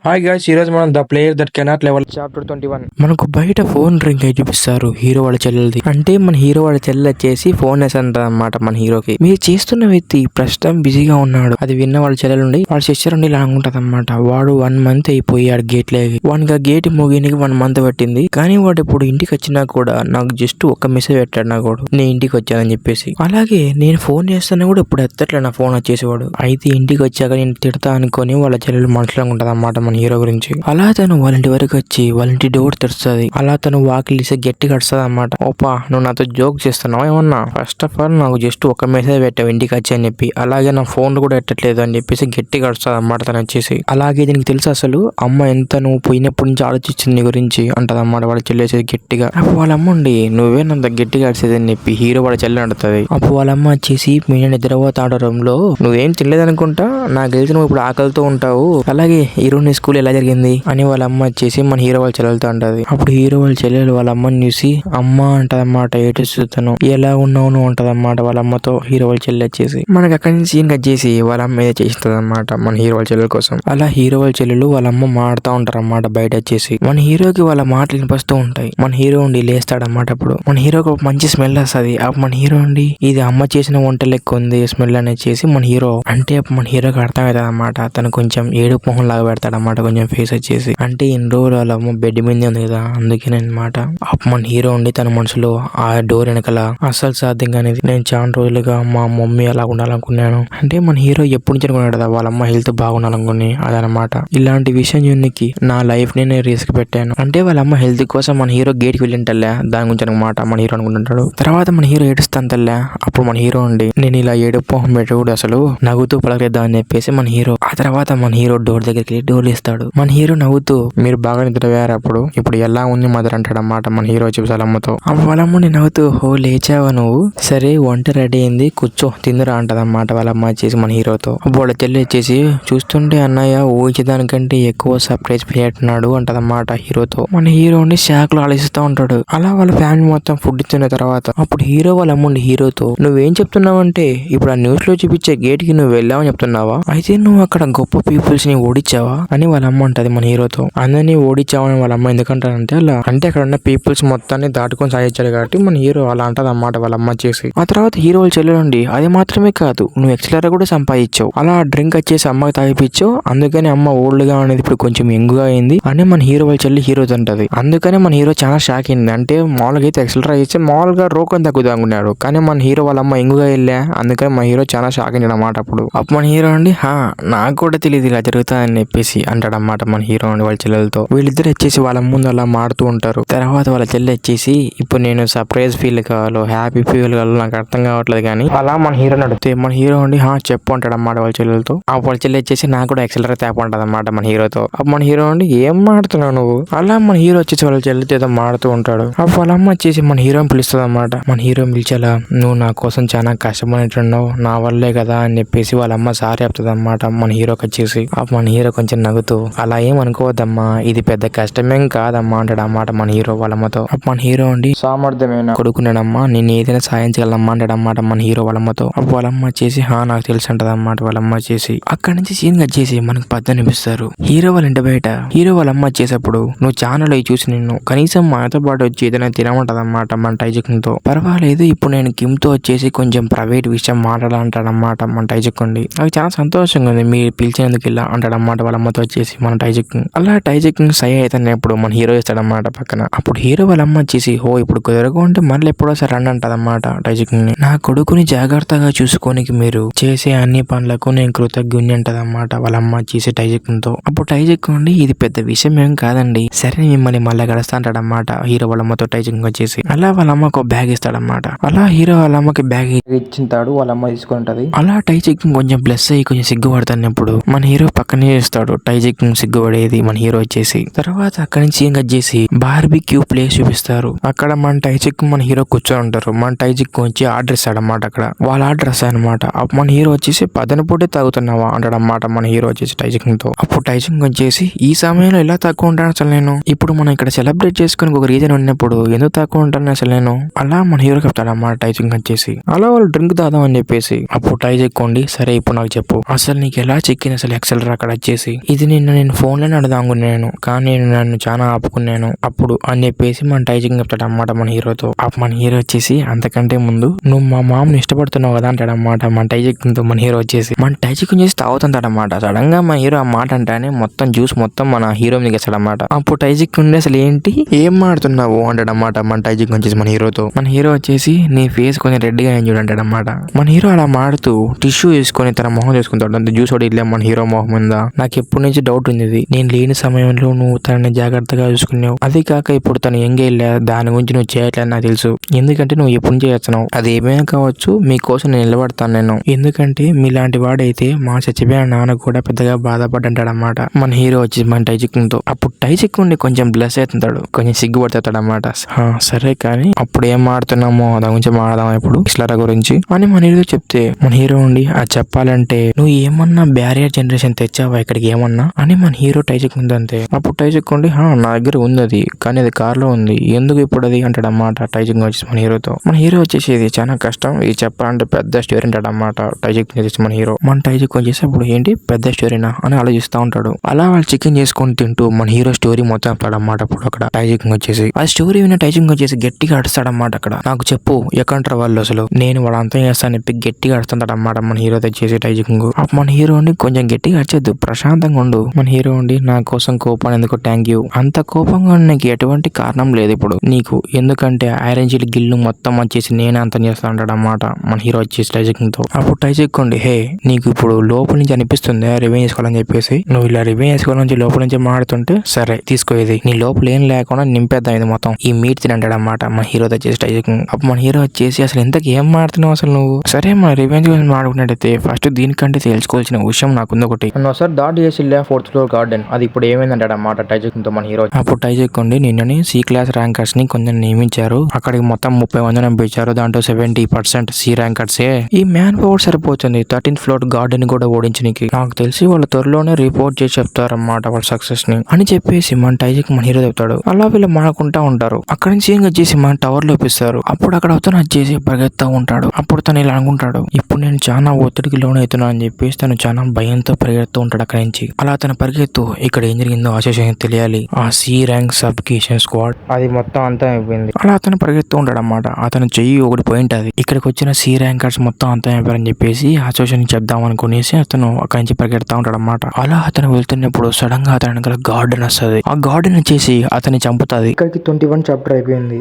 Hi guys, ఈ రోజు మనం the player that cannot level chapter 21. మనకు బయట ఫోన్ రింగ్ అయి చూపిస్తారు హీరో వాళ్ళ చెల్లెలది. అంటే మన హీరో వాళ్ళ చెల్లెలు వచ్చేసి ఫోన్ వేసంటది అనమాట మన హీరోకి. మీరు చేస్తున్న వ్యక్తి ప్రస్తుతం బిజీగా ఉన్నాడు. అది విన్న వాళ్ళ చెల్లెలు ఉండి వాళ్ళ సిస్టర్ ఉండి ఇలా అనుకుంటది అనమాట. వాడు 1 month అయిపోయాడు గేట్ లేకి. వానికి ఆ గేట్ మోగినికి 1 month పట్టింది. కానీ వాడు ఇప్పుడు ఇంటికి వచ్చినా కూడా నాకు జస్ట్ ఒక మెసేజ్ పెట్టాడు. నాకు నేను ఇంటికి వచ్చానని చెప్పేసి. అలాగే నేను ఫోన్ చేస్తున్నా కూడా ఇప్పుడు ఎత్తట్లే నా ఫోన్ వచ్చేసేవాడు. అయితే ఇంటికి వచ్చాక నేను తిడతా అనుకొని వాళ్ళ చెల్లెలు మనసులో ఉంటది అనమాట మన హీరో గురించి. అలా తను వాళ్ళ ఇంటి వరకు వచ్చి వాళ్ళ ఇంటి డోర్ తెరుస్తుంది. అలా తను వాకిలిసి గట్టిగా అడుస్తుంది అనమాట. ఓపా, నువ్వు నాతో జోక్ చేస్తున్నావు ఏమన్నా? ఫస్ట్ ఆఫ్ ఆల్ నాకు జస్ట్ ఒక మెసేజ్ పెట్టావు ఇంటికి వచ్చి అని చెప్పి. అలాగే నా ఫోన్ కూడా ఎట్టట్లేదు అని చెప్పేసి గట్టిగా అడుస్తుంది అనమాట తను వచ్చేసి. అలాగే దీనికి తెలుసు అసలు అమ్మ ఎంత నువ్వు పోయినప్పటి నుంచి ఆలోచించింది నీ గురించి అంటది అన్నమాట వాళ్ళ చెల్లేసేది గట్టిగా. అప్పుడు వాళ్ళ అమ్మ ఉండి నువ్వే నంత గట్టిగా అడిసేది అని చెప్పి హీరో వాళ్ళ చెల్లెని అడుగుతుంది. అప్పుడు వాళ్ళ అమ్మ వచ్చేసి మీ నిద్రపోతా ఆడడంలో నువ్వేం తినలేదనుకుంటా, నాకు తెలిసి నువ్వు ఇప్పుడు ఆకలితో ఉంటావు. అలాగే ఈరోజు నీ స్కూల్ ఎలా జరిగింది అని వాళ్ళ అమ్మ వచ్చేసి మన హీరో వాళ్ళ చెల్లెలతో అంటది. అప్పుడు హీరో వాళ్ళ చెల్లెలు వాళ్ళ అమ్మని చూసి అమ్మ అంటదన్నమాట. ఏడుస్తాను ఎలా ఉన్నావు నువ్వు అంటదన్నమాట వాళ్ళ అమ్మతో. హీరో వాళ్ళ చెల్లెలు వచ్చేసి మనకి అక్కడి నుంచి సీన్ కట్ చేసి వాళ్ళ అమ్మ ఏదో చేస్తుంది అనమాట మన హీరో వాళ్ళ చెల్లెల కోసం. అలా హీరో వాళ్ళ చెల్లెలు వాళ్ళ అమ్మ మాడుతూ ఉంటారు అన్నమాట బయట వచ్చేసి. మన హీరోకి వాళ్ళ మాటలు వినిపిస్తూ ఉంటాయి. మన హీరో ఉండి లేస్తాడన్నమాట. అప్పుడు మన హీరోకి మంచి స్మెల్ వస్తుంది. అప్పుడు మన హీరో ఉండి ఇది అమ్మ చేసిన వంట లెక్క ఉంది స్మెల్ అనేది చేసి మన హీరో అంటే మన హీరోకి అర్థమవుతుంది అనమాట. తను కొంచెం ఏడుపు మొహం లాగా పెడతాడన్నమాట కొంచెం ఫేస్ వచ్చేసి. అంటే ఇన్ని రోజులు వాళ్ళ అమ్మ బెడ్ మీద ఉంది కదా అందుకేనమాట. మన హీరో ఉండి తన మనసులో ఆ డోర్ వెనకాల అస్సలు సాధ్యం అనేది నేను చాలా రోజులుగా మా మమ్మీ అలా ఉండాలనుకున్నాను. అంటే మన హీరో ఎప్పటి నుంచి అనుకున్నాడు కదా వాళ్ళ అమ్మ హెల్త్ బాగుండాలనుకుని. అదనమాట ఇలాంటి విషయం చూనికి నా లైఫ్ నేను రిస్క్ పెట్టాను. అంటే వాళ్ళ అమ్మ హెల్త్ కోసం మన హీరో గేట్ కి వెళ్ళింటల్లే దాని గురించి అనమాట మన హీరో అనుకుంటుంటాడు. తర్వాత మన హీరో ఏడుస్తాను తల్లే. అప్పుడు మన హీరో ఉండి నేను ఇలా ఏడుపు పెట్టుడు అసలు నవ్వుతూ పలకరిద్దాం అని చెప్పేసి మన హీరో ఆ తర్వాత మన హీరో డోర్ దగ్గరికి డోర్ ఇస్తాడు. మన హీరో నవ్వుతూ మీరు బాగా నిద్రపోయారు అప్పుడు ఇప్పుడు ఎలా ఉంది మదర్ అంటాడు అన్నమాట మన హీరో చెప్పి వాళ్ళమ్మతో. వాళ్ళమ్మ నవ్వుతూ హో లేచావా నువ్వు, సరే వంట రెడీ అయింది కూర్చో తిందురా అంటదన్నమాట వాళ్ళమ్మ వచ్చేసి మన హీరోతో. వాళ్ళ చెల్లి వచ్చేసి చూస్తుంటే అన్నయ్య ఊహించడానికంటే ఎక్కువ సర్ప్రైజ్ పెట్టినాడు అంటదన్నమాట హీరోతో. మన హీరోని షాక్ లో ఆలోచిస్తూ ఉంటాడు. అలా వాళ్ళ ఫ్యామిలీ మొత్తం ఫుడ్ ఇచ్చిన తర్వాత అప్పుడు హీరో వాళ్ళ అమ్ముండి హీరోతో నువ్వేం చెప్తున్నావంటే ఇప్పుడు ఆ న్యూస్ లో చూపించే గేట్ కి నువ్వు వెళ్ళావని చెప్తున్నావా? అయితే నువ్వు అక్కడ గొప్ప పీపుల్స్ ని ఓడించావా అని వాళ్ళ అమ్మ అంటది మన హీరోతో. అందరినీ ఓడించావని వాళ్ళ అమ్మ ఎందుకంటారంటే అలా అంటే అక్కడ ఉన్న పీపుల్స్ మొత్తాన్ని దాటుకొని సాధించారు కాబట్టి మన హీరో అలా అంటది అన్నమాట వాళ్ళ అమ్మ చేసి. ఆ తర్వాత హీరో వాళ్ళ చెల్లెలుండి అది మాత్రమే కాదు నువ్వు ఎక్సలర్ కూడా సంపాదించావు. అలా డ్రింక్ వచ్చేసి అమ్మకి తాగిపించావు అందుకని అమ్మ ఓల్డ్ గా అనేది ఇప్పుడు కొంచెం యంగ్గా అయింది అని మన హీరో వాళ్ళ చెల్లి హీరోతో అంటది. అందుకని మన హీరో చాలా షాక్ అయింది. అంటే మామూలుగా అయితే ఎక్సలర్ ఇచ్చి మామూలుగా రోకని తగ్గుతా అనుకున్నాడు. కానీ మన హీరో వాళ్ళ అమ్మ యంగ్గా వెళ్ళా అందుకని మన హీరో చాలా షాక్ అయింది అన్నమాట. అప్పుడు మన హీరో అండి నాకు కూడా తెలియదు ఇలా జరుగుతుందని చెప్పేసి అంటాడన్నమాట మన హీరో అండి వాళ్ళ చెల్లెలతో. వీళ్ళిద్దరు వచ్చేసి వాళ్ళ ముందు అలా మాడుతూ ఉంటారు. తర్వాత వాళ్ళ చెల్లె వచ్చేసి ఇప్పుడు నేను సర్ప్రైజ్ ఫీల్ కావాలో హ్యాపీ ఫీల్ కావాలో నాకు అర్థం కావట్లేదు కానీ అలా మన హీరో నడితే మన హీరో అండి చెప్పు అంటాడు అన్నమాట వాళ్ళ చెల్లెలతో. ఆ వాళ్ళ చెల్లె వచ్చేసి నాకు కూడా ఎక్సలర్ తేప అంటది అన్నమాట మన హీరోతో. అప్పుడు మన హీరో అండి ఏం మాడుతున్నావు నువ్వు అలా మన హీరో వచ్చేసి వాళ్ళ చెల్లెతో ఏదో మాడుతూ ఉంటాడు. అప్పుడు వాళ్ళ అమ్మ వచ్చేసి మన హీరోని పిలుస్తుంది అన్నమాట. మన హీరోని పిలిచేలా నువ్వు నా కోసం చాలా కష్టపడినట్టున్నావు నా వల్లే కదా అని చెప్పేసి వాళ్ళ అమ్మ సారీ చెప్తుంది అన్నమాట మన హీరోకి వచ్చేసి. మన హీరో కొంచెం నవ్వుతూ అలా ఏం అనుకోవద్దమ్మా ఇది పెద్ద కష్టమేం కాదమ్మా అంటాడు అన్నమాట మన హీరో వాళ్ళమ్మతో. మన హీరో అండి సామర్థ్యమైన కొడుకున్నాడమ్మా నేను ఏదైనా సాయం చేయాలమ్మా అంటాడు అన్నమాట మన హీరో వాళ్ళమ్మతో. అప్పుడు వాళ్ళమ్మ వచ్చేసి నాకు తెలుసు అంటది అన్నమాట వాళ్ళమ్మ వచ్చేసి. అక్కడి నుంచి సీన్ కట్ చేసి మనకు పద్దు అనిపిస్తారు. హీరో వాళ్ళ ఇంటి బయట హీరో వాళ్ళ అమ్మ వచ్చేటప్పుడు నువ్వు ఛానల్ అవి చూసి నిన్ను కనీసం మనతో పాటు వచ్చి ఏదైనా తినమంటది అన్నమాట మన టైజుక్ తో. పర్వాలేదు ఇప్పుడు నేను కిమ్ తో వచ్చేసి కొంచెం ప్రైవేట్ విషయం మాట్లాడాలంటాడన్నమాట మన టైజుక్ ఉండి. నాకు చాలా సంతోషంగా ఉంది మీరు పిలిచినందుకు ఇలా అంటాడన్నమాట వాళ్ళ అమ్మతో వచ్చేసి మన టైజుక్. అలా టైజుక్ సై అవుతానప్పుడు మన హీరో ఇస్తాడన్నమాట పక్కన. అప్పుడు హీరో వాళ్ళ అమ్మ వచ్చేసి ఇప్పుడు కుదరగా ఉంటే మళ్ళీ ఎప్పుడోసారి రండి అంటదన్నమాట టైజుక్ ని. నా కొడుకుని జాగ్రత్తగా చూసుకోనికి మీరు చేసే అన్ని పనులకు నేను కృతజ్ఞుని అంటదన్నమాట వాళ్ళ అమ్మ వచ్చేసి టైజుక్ తో. అప్పుడు టైజుక్ ఉండి ఇది పెద్ద విషయం ఏం కాదండి సరే మిమ్మల్ని మళ్ళీ గడుస్తా అంటాడన్నమాట హీరో వాళ్ళ అమ్మతో టైజుక్ వచ్చేసి. అలా వాళ్ళ అమ్మకు ఒక బ్యాగ్ ఇస్తాడన్నమాట. అలా హీరో వాళ్ళ అమ్మకి బ్యాగ్ ఇచ్చింటాడు వాళ్ళ అమ్మ తీసుకుంటది. అలా టైజుక్ కొంచెం ప్లస్ అయ్యి కొంచెం సిగ్గుపడుతున్నప్పుడు మన హీరో పక్కనే ఇస్తాడు టైజుక్ సిగ్గుపడేది మన హీరో వచ్చేసి. తర్వాత అక్కడి నుంచి ఏం కట్ చేసి బార్బిక్యూ ప్లేస్ చూపిస్తారు. అక్కడ మన టైజుక్ మన హీరో కూర్చొని ఉంటారు. మన టైజుక్ వచ్చి ఆర్డర్ ఇస్తాడన్నమాట. అక్కడ వాళ్ళ ఆర్డర్ ఇస్తాయన్నమాట. మన హీరో వచ్చేసి పదన పూటే తాగుతున్నావా అంటాడన్నమాట మన హీరో వచ్చేసి టైజుక్ తో. అప్పుడు టైజుక్ వచ్చేసి ఈ సమయంలో ఎలా తక్కువ ఉంటాను అసలు నేను ఇప్పుడు మనం ఇక్కడ సెలబ్రేట్ చేసుకుని ఒక రీజన్ ఉన్నప్పుడు ఎందుకు తక్కువ ఉంటాను అసలు నేను అలా మన హీరో చెప్తాడన్నమాట టైజుక్ వచ్చేసి. అలా వాళ్ళు డ్రింక్ తాదాం అని చెప్పేసి అప్పుడు టైజుక్ కొండి సరే ఇప్పుడు నాకు చెప్పు అసలు నీకు ఎలా చెక్కింది అసలు ఎక్సెలర్ అక్కడ వచ్చేసి ఇది నిన్న నేను ఫోన్లోనే అడదాంగున్నాను కానీ నేను నన్ను చాలా ఆపుకున్నాను అప్పుడు అని చెప్పేసి మన టైజింగ్ చెప్తాడు అన్నమాట మన హీరోతో. మన హీరో వచ్చేసి అంతకంటే ముందు నువ్వు మా మామని ఇష్టపడుతున్నావు కదా అంటాడు అన్నమాట మన టైజింగ్ తో. మన హీరో వచ్చేసి మన టైజింగ్ చేసి తాగుతుంటాడన్నమాట. సడన్ గా మన హీరో ఆ మాట అంటానే మొత్తం జ్యూస్ మొత్తం మన హీరో మీద గెస్తాడన్నమాట. అప్పుడు టైజింగ్ ఉండి అసలు ఏంటి ఏం మాడుతున్నావు అంటాడన్నమాట మన టైజింగ్ వచ్చేసి మన హీరోతో. మన హీరో వచ్చేసి నీ ఫేస్ కొంచెం రెడ్ గా చూడంటాడన్నమాట. మన హీరో అలా మాడుతూ టిష్యూ వేసుకొని తన మొహం చేసుకుంటాడు. అంత జ్యూస్ ఒకటి ఇల్లే మన హీరో మొహం మీద. నాకు ఎప్పటి నుంచి డౌట్ ఉంది, నేను లేని సమయంలో నువ్వు తనని జాగ్రత్తగా చూసుకున్నావు, అది కాక ఇప్పుడు తను ఎంగే దాని గురించి నువ్వు చేయట్లేదు నాకు తెలుసు, ఎందుకంటే నువ్వు ఎప్పుడు చేస్తున్నావు. అది ఏమైనా కావచ్చు, మీకోసం నేను నిలబడతాను నేను, ఎందుకంటే మీలాంటి వాడైతే మా చచ్చిపోయిన నాన్న కూడా పెద్దగా బాధపడ్డాడన్నమాట మన హీరో వచ్చి మన టైజిక్ తో. అప్పుడు టైజిక్ ఉండి కొంచెం బ్లెస్ అవుతుంటాడు, కొంచెం సిగ్గుపడుతాడు అన్నమాట. సరే కానీ అప్పుడు ఏం మాడుతున్నామో దాని గురించి మాడదాం ఇప్పుడు కిస్లరా గురించి అని మన హీరో చెప్తే మన హీరో ఉండి అది చెప్పాలంటే నువ్వు ఏమన్నా బ్యారియర్ జనరేషన్ తెచ్చావా ఇక్కడికి ఏమన్నా అని మన హీరో టైజిక్ ఉంది అంతే. అప్పుడు టైజిక్ ఉండి నా దగ్గర ఉంది అది, కానీ అది కార్లో ఉంది, ఎందుకు ఇప్పుడు అది అంటాడు అన్నమాట టైజిక్ వచ్చేసి మన హీరోతో. మన హీరో వచ్చేసి ఇది చాలా కష్టం, ఇది చెప్పాలంటే పెద్ద స్టోరీ అంటాడు అన్నమాట టైజిక్ వచ్చేసి మన హీరో. మన టైజిక్ వచ్చేసి అప్పుడు ఏంటి పెద్ద స్టోరీనా అని ఆలోచిస్తూ ఉంటాడు. అలా వాళ్ళు చికెన్ చేసుకొని తింటూ మన హీరో స్టోరీ మొత్తం చెప్తాడు అన్నమాట. అప్పుడు అక్కడ టైజిక్ వచ్చేసి ఆ స్టోరీ విన్న టైజిక్ వచ్చేసి గట్టిగా అడుస్తాడన్నమాట. అక్కడ నాకు చెప్పు ఎక్కడంటారు వాళ్ళు, అసలు నేను వాళ్ళ అంతం చేస్తాను చెప్పి గట్టిగా అడుస్తుంటాడు అన్నమాట మన హీరో తెచ్చేసి టైజిక్. మన హీరోని కొంచెం గట్టిగా అరిచేద్దు, ప్రశాంతంగా ఉండు. మన హీరో ఉండి నా కోసం కోపాన్ని ఎందుకు, థ్యాంక్ యూ, అంత కోపంగా నీకు ఎటువంటి కారణం లేదు ఇప్పుడు నీకు, ఎందుకంటే ఐరన్ జిల్ గిల్లు మొత్తం వచ్చేసి నేనే అంతం చేస్తా అంటాడు అన్నమాట మన హీరో వచ్చేసి టైజిక్ తో. అప్పుడు టైజిక్ ఉండి హే నీకు ఇప్పుడు లోపల నుంచి అనిపిస్తుంది రివెంజ్ చేసుకోవాలని చెప్పేసి, నువ్వు ఇలా రివెంజ్ చేసుకోవాలని లోపల నుంచి మాడుతుంటే సరే తీసుకో, ఇది నీ లోపల ఏం లేకుండా నింపేద్దాం ఇది మొత్తం, ఈ మీట్ తినంటాడు అన్నమాట మన హీరో వచ్చేసి టైజిక్. అప్పుడు మన హీరో వచ్చేసి అసలు ఇంతకు ఏం మాడుతున్నావు అసలు నువ్వు, సరే మన రివెంజ్ గురించి మాడుకున్నట్టయితే ఫస్ట్ దీనికంటే తెలుసుకోవాల్సిన విషయం నాకుంది ఒకటి, ఒకసారి దాడి చేసి 4th ఫ్లోర్ గార్డెన్ అది ఇప్పుడు ఏమైందంటాడు అన్నమాట టైజిక్ తో మన హీరో. అప్పుడు టైజిక్ ఉండి నిన్నని సి క్లాస్ ర్యాంకర్స్ ని కొంచెం నియమించారు, అక్కడికి మొత్తం 30 మందిని పంపించారు, దాంట్లో 70% సి ర్యాంకర్సే, ఈ మ్యాన్ పవర్ సరిపోతుంది 13th ఫ్లోర్ గార్డెన్ కూడా ఓడించడానికి, నాకు తెలిసి వాళ్ళు త్వరలోనే రిపోర్ట్ చేసి చెప్తారన్నమాట వాళ్ళ సక్సెస్ ని అని చెప్పేసి మన టైజిక్ మన హీరో చెప్తాడు. అలా వీళ్ళు మాడుకుంటా ఉంటారు. అక్కడి నుంచి ఏం వచ్చేసి మన టవర్ లో ఇప్పిస్తారు. అప్పుడు అక్కడ అతను వచ్చేసి పరిగెత్తా ఉంటాడు. అప్పుడు తను ఇలా అనుకుంటాడు, ఇప్పుడు నేను చాలా ఒత్తిడికి లోన్ అవుతున్నా అని చెప్పేసి తను చాలా భయంతో పరిగెడుతూ ఉంటాడు అక్కడి నుంచి. అలా తన పరిగెత్తు ఇక్కడ ఏం జరిగిందో ఆశేషం తెలియాలి, ఆ సి ర్యాంక్ సబ్కేషన్ స్క్వాడ్ అది మొత్తం అంతా అయిపోయింది. అలా అతను పరిగెత్తూ ఉంటాడు అన్నమాట. అతను చెయ్యి ఒకటి పాయింట్ అది ఇక్కడికి వచ్చిన సి ర్యాంకర్స్ మొత్తం అంతా అయిపోయారని చెప్పేసి అసోసియేషన్ చెప్దాం అనుకునేసి అతను అక్కడి నుంచి పరిగెడతా ఉంటాడు అన్నమాట. అలా అతను వెళ్తున్నప్పుడు సడన్ గా అతని గార్డెన్ వస్తుంది. ఆ గార్డెన్ వచ్చేసి అతన్ని చంపుతుంది. ఇక్కడికి 21 చాప్టర్ అయిపోయింది.